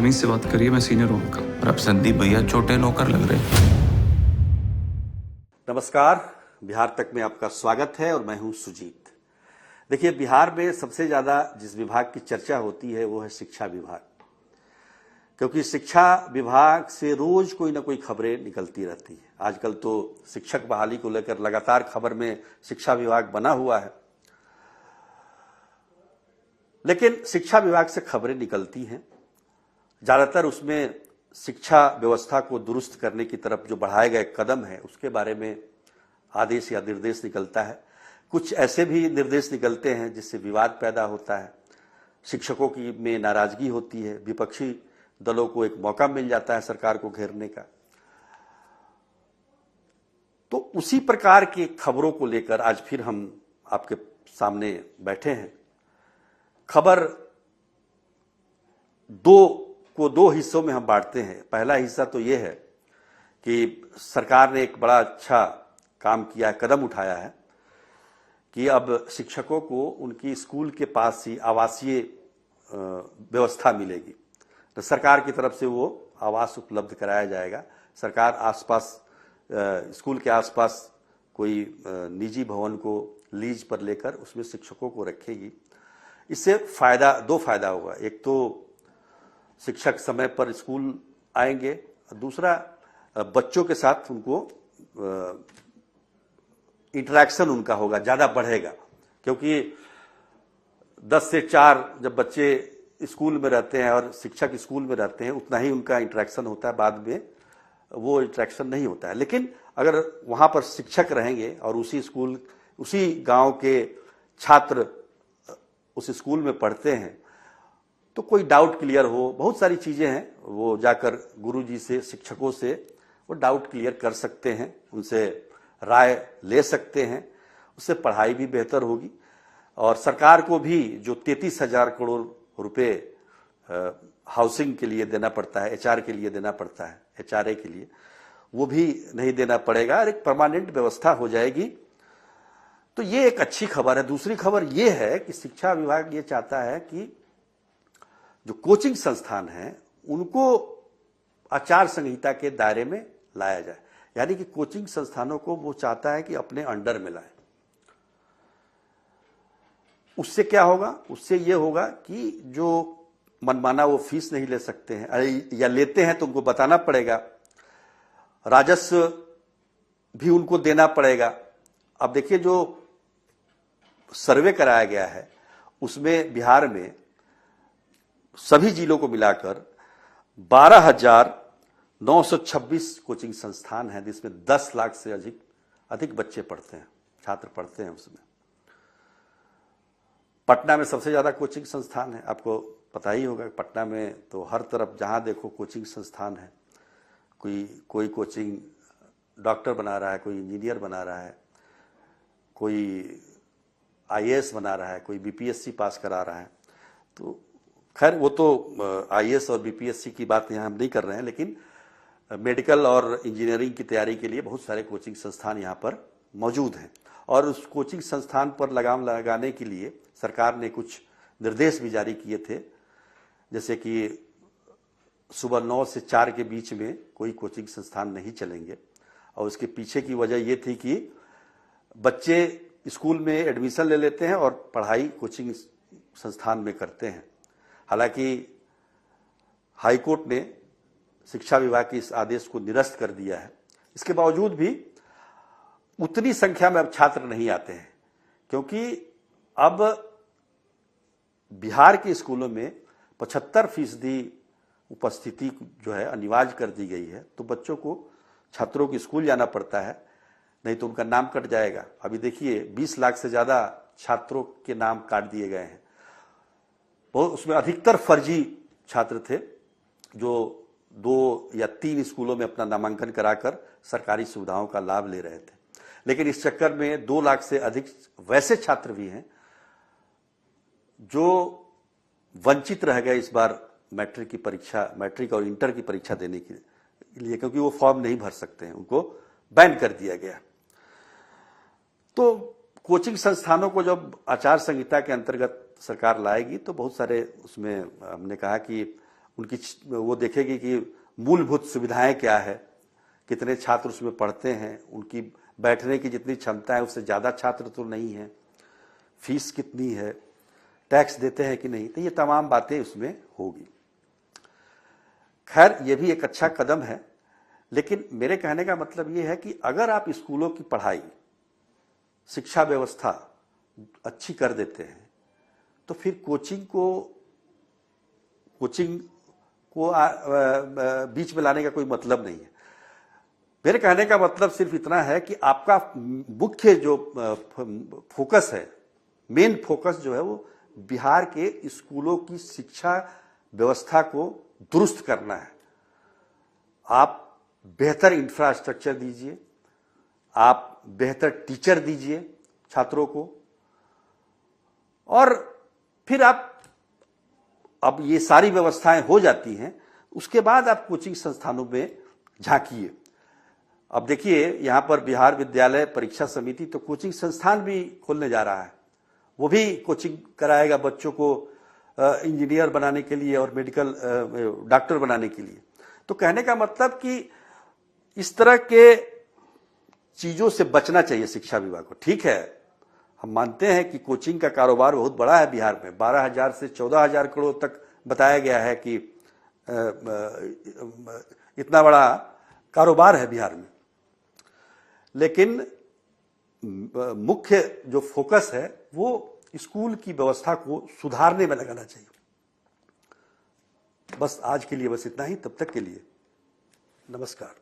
तमीज से बात करिए, मैं सीनियर हूँ आपका। और अब संदीप भैया छोटे नौकर लग रहे। नमस्कार, बिहार तक में आपका स्वागत है और मैं हूं सुजीत। देखिए, बिहार में सबसे ज्यादा जिस विभाग की चर्चा होती है वो है शिक्षा विभाग, क्योंकि शिक्षा विभाग से रोज कोई ना कोई खबरें निकलती रहती है। आजकल तो शिक्षक बहाली को लेकर लगातार खबर में शिक्षा विभाग बना हुआ है, लेकिन शिक्षा विभाग से खबरें निकलती हैं, ज्यादातर उसमें शिक्षा व्यवस्था को दुरुस्त करने की तरफ जो बढ़ाए गए कदम है उसके बारे में आदेश या निर्देश निकलता है। कुछ ऐसे भी निर्देश निकलते हैं जिससे विवाद पैदा होता है, शिक्षकों की में नाराजगी होती है, विपक्षी दलों को एक मौका मिल जाता है सरकार को घेरने का। तो उसी प्रकार की खबरों को लेकर आज फिर हम आपके सामने बैठे हैं। खबर दो हिस्सों में हम बांटते हैं। पहला हिस्सा तो ये है कि सरकार ने एक बड़ा अच्छा काम किया, कदम उठाया है कि अब शिक्षकों को उनकी स्कूल के पास ही आवासीय व्यवस्था मिलेगी। तो सरकार की तरफ से वो आवास उपलब्ध कराया जाएगा। सरकार आसपास स्कूल के आसपास कोई निजी भवन को लीज पर लेकर उसमें शिक्षकों को रखेगी। इससे दो फायदा होगा। एक तो शिक्षक समय पर स्कूल आएंगे, दूसरा बच्चों के साथ उनको इंटरेक्शन उनका होगा, ज्यादा बढ़ेगा, क्योंकि 10 से 4 जब बच्चे स्कूल में रहते हैं और शिक्षक स्कूल में रहते हैं उतना ही उनका इंटरेक्शन होता है, बाद में वो इंटरेक्शन नहीं होता है। लेकिन अगर वहां पर शिक्षक रहेंगे और उसी गांव के छात्र उस स्कूल में पढ़ते हैं तो कोई डाउट क्लियर हो, बहुत सारी चीजें हैं, वो जाकर गुरुजी से, शिक्षकों से वो डाउट क्लियर कर सकते हैं, उनसे राय ले सकते हैं, उससे पढ़ाई भी बेहतर होगी। और सरकार को भी जो 33,000 करोड़ रुपए हाउसिंग के लिए देना पड़ता है, एचआर के लिए देना पड़ता है, एचआरए के लिए, वो भी नहीं देना पड़ेगा और एक परमानेंट व्यवस्था हो जाएगी। तो ये एक अच्छी खबर है। दूसरी खबर ये है कि शिक्षा विभाग ये चाहता है कि जो कोचिंग संस्थान हैं उनको आचार संहिता के दायरे में लाया जाए, यानी कि कोचिंग संस्थानों को वो चाहता है कि अपने अंडर में लाए। उससे क्या होगा? उससे ये होगा कि जो मनमाना वो फीस नहीं ले सकते हैं, या लेते हैं तो उनको बताना पड़ेगा, राजस्व भी उनको देना पड़ेगा। अब देखिए, जो सर्वे कराया गया है उसमें बिहार में सभी जिलों को मिलाकर 12,926 कोचिंग संस्थान हैं, जिसमें 10 लाख से अधिक बच्चे पढ़ते हैं, छात्र पढ़ते हैं। उसमें पटना में सबसे ज्यादा कोचिंग संस्थान है। आपको पता ही होगा, पटना में तो हर तरफ जहां देखो कोचिंग संस्थान है। कोई कोचिंग डॉक्टर बना रहा है, कोई इंजीनियर बना रहा है, कोई आईएएस बना रहा है, कोई बीपीएससी पास करा रहा है। तो खैर, वो तो आईएएस और बीपीएससी की बात यहाँ हम नहीं कर रहे हैं, लेकिन मेडिकल और इंजीनियरिंग की तैयारी के लिए बहुत सारे कोचिंग संस्थान यहाँ पर मौजूद हैं। और उस कोचिंग संस्थान पर लगाम लगाने के लिए सरकार ने कुछ निर्देश भी जारी किए थे, जैसे कि सुबह 9 से 4 के बीच में कोई कोचिंग संस्थान नहीं चलेंगे। और उसके पीछे की वजह ये थी कि बच्चे स्कूल में एडमिशन ले लेते हैं और पढ़ाई कोचिंग संस्थान में करते हैं। हालांकि हाईकोर्ट ने शिक्षा विभाग के इस आदेश को निरस्त कर दिया है। इसके बावजूद भी उतनी संख्या में अब छात्र नहीं आते हैं, क्योंकि अब बिहार के स्कूलों में 75% उपस्थिति जो है अनिवार्य कर दी गई है। तो बच्चों को, छात्रों को स्कूल जाना पड़ता है, नहीं तो उनका नाम कट जाएगा। अभी देखिए, 20 लाख से ज्यादा छात्रों के नाम काट दिए गए हैं। बहुत, उसमें अधिकतर फर्जी छात्र थे जो 2 या 3 स्कूलों में अपना नामांकन कराकर सरकारी सुविधाओं का लाभ ले रहे थे। लेकिन इस चक्कर में 2 लाख से अधिक वैसे छात्र भी हैं जो वंचित रह गए इस बार मैट्रिक और इंटर की परीक्षा देने के लिए, क्योंकि वो फॉर्म नहीं भर सकते हैं, उनको बैन कर दिया गया। तो कोचिंग संस्थानों को जब आचार संहिता के अंतर्गत सरकार लाएगी तो बहुत सारे उसमें हमने कहा कि उनकी वो देखेगी कि मूलभूत सुविधाएं क्या है, कितने छात्र उसमें पढ़ते हैं, उनकी बैठने की जितनी क्षमता है उससे ज़्यादा छात्र तो नहीं है, फीस कितनी है, टैक्स देते हैं कि नहीं, तो ये तमाम बातें उसमें होगी। खैर ये भी एक अच्छा कदम है, लेकिन मेरे कहने का मतलब ये है कि अगर आप स्कूलों की पढ़ाई, शिक्षा व्यवस्था अच्छी कर देते हैं तो फिर कोचिंग को बीच में लाने का कोई मतलब नहीं है। मेरे कहने का मतलब सिर्फ इतना है कि आपका मुख्य जो फोकस है, मेन फोकस जो है वो बिहार के स्कूलों की शिक्षा व्यवस्था को दुरुस्त करना है। आप बेहतर इंफ्रास्ट्रक्चर दीजिए, आप बेहतर टीचर दीजिए छात्रों को, और फिर आप, अब ये सारी व्यवस्थाएं हो जाती हैं, उसके बाद आप कोचिंग संस्थानों में झांकिए। अब देखिए यहां पर बिहार विद्यालय परीक्षा समिति तो कोचिंग संस्थान भी खोलने जा रहा है, वो भी कोचिंग कराएगा बच्चों को इंजीनियर बनाने के लिए और मेडिकल डॉक्टर बनाने के लिए। तो कहने का मतलब कि इस तरह के चीजों से बचना चाहिए शिक्षा विभाग को। ठीक है, हम मानते हैं कि कोचिंग का कारोबार बहुत बड़ा है बिहार में, 12,000 से 14,000 करोड़ तक बताया गया है कि इतना बड़ा कारोबार है बिहार में, लेकिन मुख्य जो फोकस है वो स्कूल की व्यवस्था को सुधारने में लगाना चाहिए। बस आज के लिए बस इतना ही, तब तक के लिए नमस्कार।